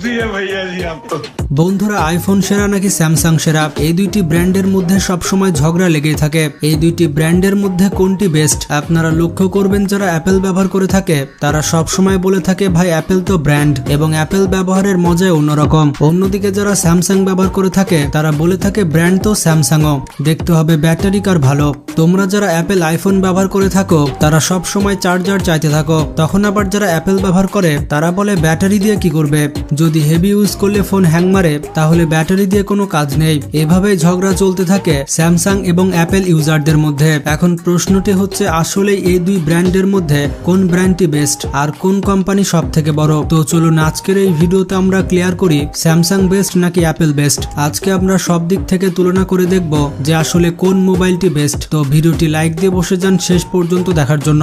दिए भैया जी आप तो। বন্ধুরা, আইফোন সেরা নাকি স্যামসাং সেরা, এই দুইটি ব্র্যান্ডের মধ্যে সবসময় ঝগড়া লেগেই থাকে। এই দুইটি ব্র্যান্ডের মধ্যে কোনটি বেস্ট? আপনারা লক্ষ্য করবেন যারা অ্যাপেল ব্যবহার করে থাকে তারা সবসময় বলে থাকে ভাই অ্যাপেল তো ব্র্যান্ড, এবং অ্যাপেল ব্যবহারের মজাই অন্যরকম। অন্যদিকে যারা স্যামসাং ব্যবহার করে থাকে তারা বলে থাকে ব্র্যান্ড তো স্যামসাংও, দেখতে হবে ব্যাটারি কার ভালো। তোমরা যারা অ্যাপেল আইফোন ব্যবহার করে থাকো তারা সব সময় চার্জার চাইতে থাকো, তখন আবার যারা অ্যাপেল ব্যবহার করে তারা বলে ব্যাটারি দিয়ে কি করবে, যদি হেভি ইউজ করলে ফোন হ্যাং মারে তাহলে ব্যাটারি দিয়ে কোনো কাজ নেই। এভাবেই ঝগড়া চলতে থাকে স্যামসাং এবং অ্যাপেল ইউজারদের মধ্যে। এখন প্রশ্নটি হচ্ছে আসলে এই দুই ব্র্যান্ডের মধ্যে কোন ব্র্যান্ডটি বেস্ট আর কোন কোম্পানি সব থেকে বড়? তো চলুন আজকের এই ভিডিওতে আমরা ক্লিয়ার করি স্যামসাং বেস্ট নাকি অ্যাপেল বেস্ট। আজকে আমরা সব দিক থেকে তুলনা করে দেখব যে আসলে কোন মোবাইলটি বেস্ট। তো ভিডিওটি লাইক দিয়ে বসে যান শেষ পর্যন্ত দেখার জন্য।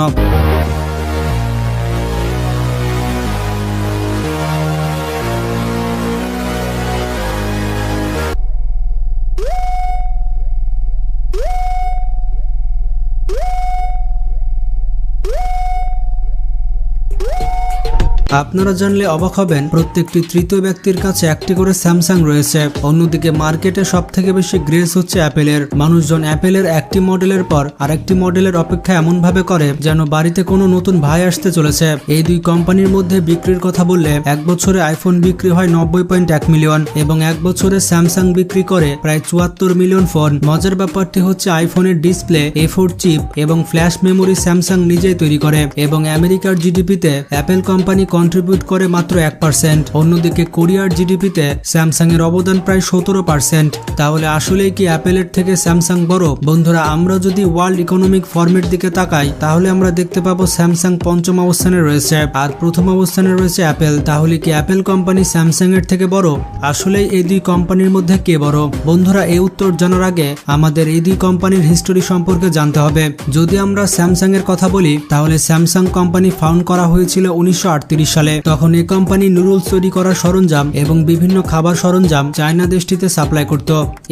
আপনারা জানলে অবাক হবেন প্রত্যেকটি তৃতীয় ব্যক্তির কাছে একটি করে স্যামসাং রয়েছে। অন্যদিকে মার্কেটে সব থেকে বেশি গ্রেস হচ্ছে অ্যাপেলের। মানুষজন অ্যাপেলের একটি মডেলের পর আরেকটি মডেলের অপেক্ষা এমন ভাবে করে যেন বাড়িতে কোনো নতুন ভাই আসতে চলেছে। এই দুই কোম্পানির মধ্যে বিক্রির কথা বললে এক বছরে আইফোন বিক্রি হয় 90.1 মিলিয়ন এবং এক বছরে স্যামসাং বিক্রি করে প্রায় 74 মিলিয়ন ফোন। মজার ব্যাপারটি হচ্ছে আইফোনের ডিসপ্লে, A4 চিপ এবং ফ্ল্যাশ মেমোরি স্যামসাং নিজেই তৈরি করে এবং আমেরিকার জিডিপিতে অ্যাপেল কোম্পানি কন্ট্রিবিউট করে মাত্র 1%। অন্যদিকে কোরিয়ার জিডিপিতে স্যামসাং এর অবদান প্রায় 17%। তাহলে আসলেই কি অ্যাপেলের থেকে স্যামসাং বড়? বন্ধুরা, আমরা যদি ওয়ার্ল্ড ইকোনমিক ফর্মের দিকে তাকাই তাহলে আমরা দেখতে পাবো স্যামসাং পঞ্চম অবস্থানে রয়েছে আর প্রথম অবস্থানে রয়েছে অ্যাপেল। তাহলে কি অ্যাপেল কোম্পানি স্যামসাং এর থেকে বড়? আসলেই এই দুই কোম্পানির মধ্যে কে বড়? বন্ধুরা, এই উত্তর জানার আগে আমাদের এই দুই কোম্পানির হিস্টোরি সম্পর্কে জানতে হবে। যদি আমরা স্যামসাং এর কথা বলি তাহলে স্যামসাং কোম্পানি ফাউন্ড করা হয়েছিল 1938 সালে। তখন এই কোম্পানি নুডলস তৈরি করার সরঞ্জাম এবং বিভিন্ন খাবার সরঞ্জাম চায়না দেশটিতে সাপ্লাই করত।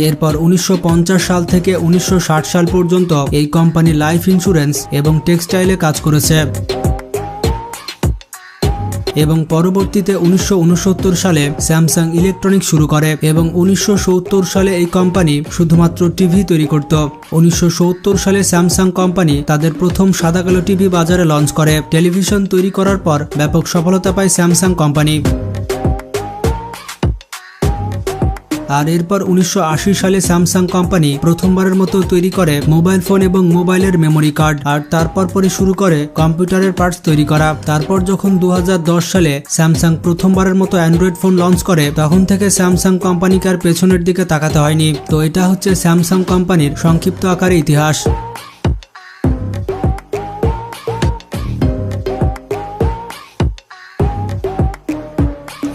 এরপর 1950 সাল থেকে 1960 সাল পর্যন্ত এই কোম্পানি লাইফ ইন্স্যুরেন্স এবং টেক্সটাইলে কাজ করেছে এবং পরবর্তীতে 1969 সালে স্যামসাং ইলেকট্রনিক্স শুরু করে এবং 1970 সালে এই কোম্পানি শুধুমাত্র টিভি তৈরি করত। 1970 সালে স্যামসাং কোম্পানি তাদের প্রথম সাদা কালো টিভি বাজারে লঞ্চ করে। টেলিভিশন তৈরি করার পর ব্যাপক সফলতা পায় স্যামসাং কোম্পানি। আর এরপর 1980 সালে স্যামসাং কোম্পানি প্রথমবারের মতো তৈরি করে মোবাইল ফোন এবং মোবাইলের মেমোরি কার্ড, আর তারপর পরে শুরু করে কম্পিউটারের পার্টস তৈরি করা। তারপর যখন 2010 সালে স্যামসাং প্রথমবারের মতো অ্যান্ড্রয়েড ফোন লঞ্চ করে তখন থেকে স্যামসাং কোম্পানিকে আর পেছনের দিকে তাকাতে হয়নি। তো এটা হচ্ছে স্যামসাং কোম্পানির সংক্ষিপ্ত আকারে ইতিহাস।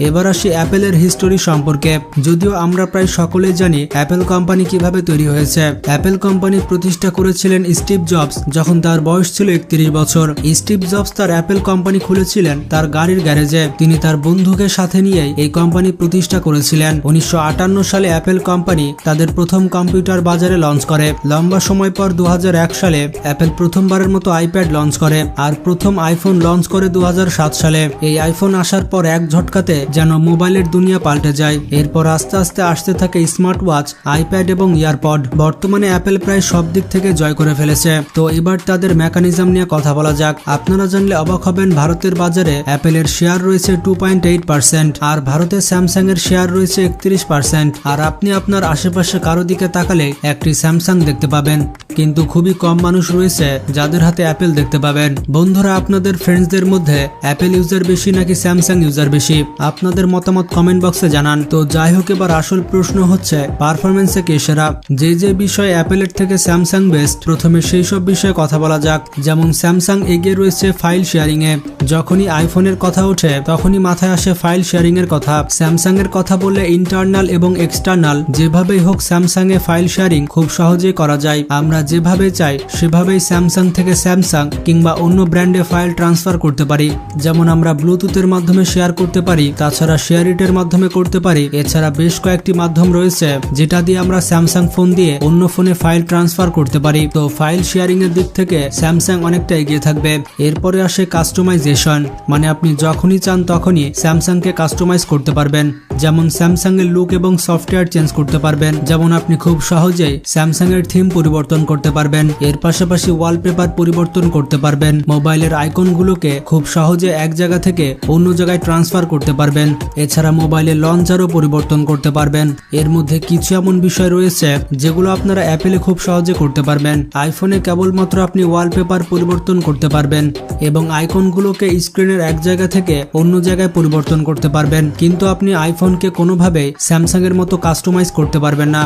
এবার আসি অ্যাপেলের হিস্টোরি সম্পর্কে। যদিও আমরা প্রায় সকলেই জানি অ্যাপেল কোম্পানি কিভাবে তৈরি হয়েছে। অ্যাপেল কোম্পানি প্রতিষ্ঠা করেছিলেন স্টিভ জবস যখন তার বয়স ছিল 31 বছর। স্টিভ জবস তার অ্যাপেল কোম্পানি খুলেছিলেন তার গাড়ির গ্যারেজে। তিনি তার বন্ধুকে সাথে নিয়েই এই কোম্পানি প্রতিষ্ঠা করেছিলেন। 1958 সালে অ্যাপেল কোম্পানি তাদের প্রথম কম্পিউটার বাজারে লঞ্চ করে। লম্বা সময় পর 2001 সালে অ্যাপেল প্রথমবারের মতো আইপ্যাড লঞ্চ করে আর প্রথম আইফোন লঞ্চ করে 2007 সালে। এই আইফোন আসার পর এক ঝটকাতে যেন মোবাইলের দুনিয়া পাল্টে যায়। এরপর আস্তে আস্তে আসতে থাকে স্মার্ট ওয়াচ, আইপ্যাড এবং ইয়ারপড। বর্তমানে অ্যাপেল প্রায় সব দিক থেকে জয় করে ফেলেছে। তো এবার তাদের মেকানিজম নিয়ে কথা বলা যাক। আপনারা জানলে অবাক হবেন ভারতের বাজারে অ্যাপেলের শেয়ার রয়েছে 2.8% আর ভারতে স্যামসাং এর শেয়ার রয়েছে 31%। আর আপনি আপনার আশেপাশে কারো দিকে তাকালে একটি স্যামসাং দেখতে পাবেন, কিন্তু খুবই কম মানুষ রয়েছে যাদের হাতে অ্যাপেল দেখতে পাবেন। বন্ধুরা, আপনাদের ফ্রেন্ডসদের মধ্যে অ্যাপেল ইউজার বেশি নাকি স্যামসাং ইউজার বেশি? আপনাদের মতামত কমেন্ট বক্সে জানান। তো যাই হোক, এবার আসল প্রশ্ন হচ্ছে পারফরমেন্সে কে সেরা। যে বিষয়ে অ্যাপেলের থেকে স্যামসাং বেস্ট, প্রথমে সেই সব বিষয়ে কথা বলা যাক। যেমন স্যামসাং এগিয়ে রয়েছে ফাইল শেয়ারিং এ। যখনই আইফোনের কথা ওঠে তখনই মাথায় আসে ফাইল শেয়ারিং এর কথা। স্যামসাং এর কথা বললে ইন্টারনাল এবং এক্সটার্নাল যেভাবেই হোক স্যামসাং এ ফাইল শেয়ারিং খুব সহজেই করা যায়। আমরা যেভাবে চাই সেভাবেই স্যামসাং থেকে স্যামসাং কিংবা অন্য ব্র্যান্ডে ফাইল ট্রান্সফার করতে পারি। যেমন আমরা ব্লুটুথের মাধ্যমে শেয়ার করতে পারি, তাছাড়া শেয়ার ইটের মাধ্যমে করতে পারি। এছাড়া বেশ কয়েকটি মাধ্যম রয়েছে যেটা দিয়ে আমরা স্যামসাং ফোন দিয়ে অন্য ফোনে ফাইল ট্রান্সফার করতে পারি। তো ফাইল শেয়ারিং এর দিক থেকে স্যামসাং অনেকটা এগিয়ে থাকবে। এরপরে আসে কাস্টমাইজেশন, মানে আপনি যখনই চান তখনই স্যামসাং কে কাস্টমাইজ করতে পারবেন। যেমন স্যামসাং এর লুক এবং সফটওয়্যার চেঞ্জ করতে পারবেন। যেমন আপনি খুব সহজেই স্যামসাং এর থিম পরিবর্তন করতে পারবেন। এর পাশাপাশি ওয়ালপেপার পরিবর্তন করতে পারবেন। মোবাইলের আইকনগুলোকে খুব সহজে এক জায়গা থেকে অন্য জায়গায় ট্রান্সফার করতে পারবেন। এছাড়া মোবাইলের লঞ্চারও পরিবর্তন করতে পারবেন। এর মধ্যে কিছু এমন বিষয় রয়েছে যেগুলো আপনারা অ্যাপেলে খুব সহজে করতে পারবেন। আইফোনে কেবলমাত্র আপনি ওয়ালপেপার পরিবর্তন করতে পারবেন এবং আইকনগুলোকে স্ক্রিনের এক জায়গা থেকে অন্য জায়গায় পরিবর্তন করতে পারবেন, কিন্তু আপনি আইফোনকে কোনোভাবেই স্যামসাং এর মতো কাস্টমাইজ করতে পারবেন না।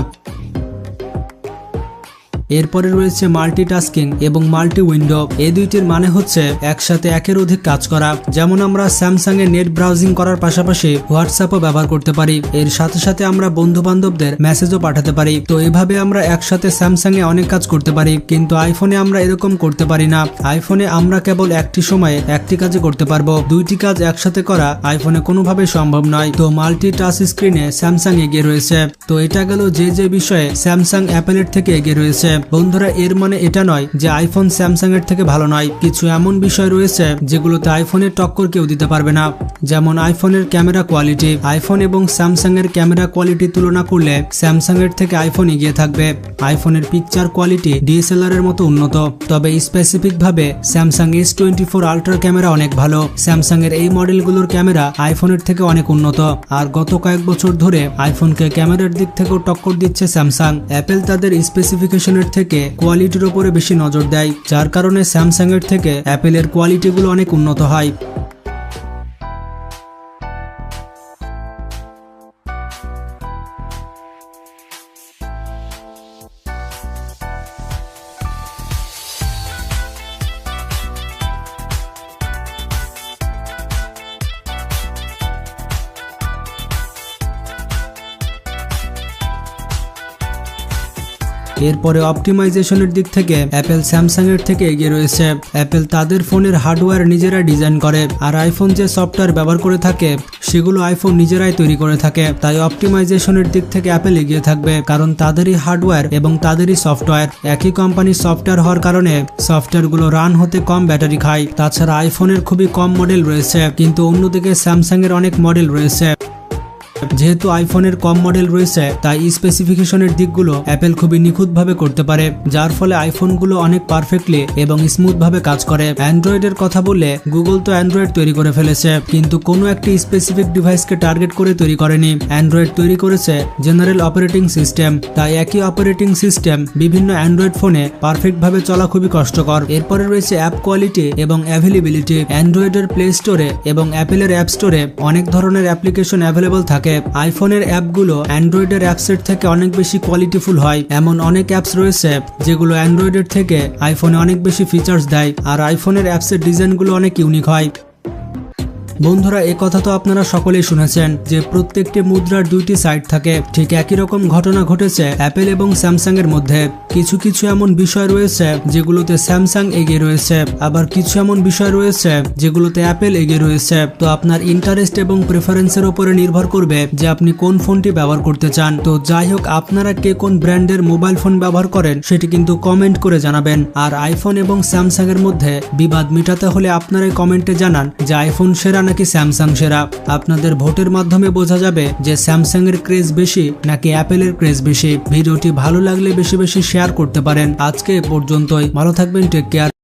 এরপরে রয়েছে মাল্টিটাস্কিং এবং মাল্টি উইন্ডো। এই দুইটির মানে হচ্ছে একসাথে একের অধিক কাজ করা। যেমন আমরা স্যামসাং এ নেট ব্রাউজিং করার পাশাপাশি হোয়াটসঅ্যাপও ব্যবহার করতে পারি। এর সাথে সাথে আমরা বন্ধু বান্ধবদের মেসেজও পাঠাতে পারি। তো এভাবে আমরা একসাথে স্যামসাং এ অনেক কাজ করতে পারি, কিন্তু আইফোনে আমরা এরকম করতে পারি না। আইফোনে আমরা কেবল একটি সময়ে একটি কাজই করতে পারবো, দুইটি কাজ একসাথে করা আইফোনে কোনোভাবে সম্ভব নয়। তো মাল্টি টাচ স্ক্রিনে স্যামসাং এগিয়ে রয়েছে। তো এটা গেল যে বিষয়ে স্যামসাং অ্যাপেলের থেকে এগিয়ে রয়েছে। বন্ধুরা, এর মানে এটা নয় যে আইফোন স্যামসাং এর থেকে ভালো নয়। কিছু এমন বিষয় রয়েছে যেগুলোতে আইফোনের টক্কর কেউ দিতে পারবে না। যেমন আইফোনের ক্যামেরা কোয়ালিটি। আইফোন এবং স্যামসাং এর ক্যামেরা কোয়ালিটি তুলনা করলে স্যামসাং এর থেকে আইফোন এগিয়ে থাকবে। আইফোনের পিকচার কোয়ালিটি ডিএসএলআর এর মতো উন্নত, তবে স্পেসিফিক ভাবে স্যামসাং S24 আল্ট্রা ক্যামেরা অনেক ভালো। স্যামসাং এর এই মডেলগুলোর ক্যামেরা আইফোনের থেকে অনেক উন্নত। আর গত কয়েক বছর ধরে আইফোনকে ক্যামেরার দিক থেকেও টক্কর দিচ্ছে স্যামসাং। অ্যাপেল তাদের স্পেসিফিকেশনের থেকে কোয়ালিটির উপরে বেশি নজর দেয়, যার কারণে স্যামসাং এর থেকে অ্যাপেলের কোয়ালিটিগুলো অনেক উন্নত হয়। এরপরে অপটিমাইজেশনের দিক থেকে অ্যাপেল স্যামসাং এর থেকে এগিয়ে রয়েছে। অ্যাপেল তাদের ফোনের হার্ডওয়্যার নিজেরা ডিজাইন করে, আর আইফোন যে সফটওয়্যার ব্যবহার করে থাকে সেগুলো আইফোন নিজেরাই তৈরি করে থাকে। তাই অপটিমাইজেশনের দিক থেকে অ্যাপেল এগিয়ে থাকবে, কারণ তাদেরই হার্ডওয়্যার এবং তাদেরই সফটওয়্যার। একই কোম্পানির সফটওয়্যার হওয়ার কারণে সফটওয়্যারগুলো রান হতে কম ব্যাটারি খায়। তাছাড়া আইফোনের খুবই কম মডেল রয়েছে, কিন্তু অন্যদিকে স্যামসাং এর অনেক মডেল রয়েছে। যেহেতু আইফোনের কম মডেল রয়েছে, তাই স্পেসিফিকেশনের দিকগুলো অ্যাপেল খুবই নিখুঁতভাবে করতে পারে, যার ফলে আইফোনগুলো অনেক পারফেক্টলি এবং স্মুথভাবে কাজ করে। অ্যান্ড্রয়েডের কথা বললে গুগল তো অ্যান্ড্রয়েড তৈরি করে ফেলেছে, কিন্তু কোনো একটি স্পেসিফিক ডিভাইসকে টার্গেট করে তৈরি করেনি। অ্যান্ড্রয়েড তৈরি করেছে জেনারেল অপারেটিং সিস্টেম, তাই একই অপারেটিং সিস্টেম বিভিন্ন অ্যান্ড্রয়েড ফোনে পারফেক্টভাবে চলা খুবই কষ্টকর। এরপরে রয়েছে অ্যাপ কোয়ালিটি এবং অ্যাভেলেবিলিটি। অ্যান্ড্রয়েডের প্লে স্টোরে এবং অ্যাপেলের অ্যাপ স্টোরে অনেক ধরনের অ্যাপ্লিকেশন অ্যাভেলেবল থাকে। আইফোনের অ্যাপগুলো অ্যান্ড্রয়েডের অ্যাপসের থেকে অনেক বেশি কোয়ালিটিফুল হয়। এমন অনেক অ্যাপস রয়েছে যেগুলো অ্যান্ড্রয়েডের থেকে আইফোনে অনেক বেশি ফিচার্স দেয়, আর আইফোনের অ্যাপসের ডিজাইনগুলো অনেক ইউনিক হয়। বন্ধুরা, এ কথা তো আপনারা সকলেই শুনেছেন যে প্রত্যেকটি মুদ্রার দুইটি সাইড থাকে। ঠিক একই রকম ঘটনা ঘটেছে অ্যাপেল এবং স্যামসাং এর মধ্যে। কিছু কিছু এমন বিষয় রয়েছে যেগুলোতে স্যামসাং এগিয়ে রয়েছে, আবার কিছু এমন বিষয় রয়েছে যেগুলোতে অ্যাপেল এগিয়ে রয়েছে। তো আপনার ইন্টারেস্ট এবং প্রেফারেন্সের উপরে নির্ভর করবে যে আপনি কোন ফোনটি ব্যবহার করতে চান। তো যাই হোক, আপনারা কে কোন ব্র্যান্ডের মোবাইল ফোন ব্যবহার করেন সেটি কিন্তু কমেন্ট করে জানাবেন। আর আইফোন এবং স্যামসাং এর মধ্যে বিবাদ মেটাতে হলে আপনারাই কমেন্টে জানান যে আইফোন সেরা নাকি স্যামসাং সেরা। আপনাদের ভোটের মাধ্যমে বোঝা যাবে যে স্যামসাং এর ক্রেজ বেশি নাকি অ্যাপেলের ক্রেজ বেশি। ভিডিওটি ভালো লাগলে বেশি বেশি শেয়ার করতে পারেন। আজকে এ পর্যন্তই, ভালো থাকবেন, টেক কেয়ার।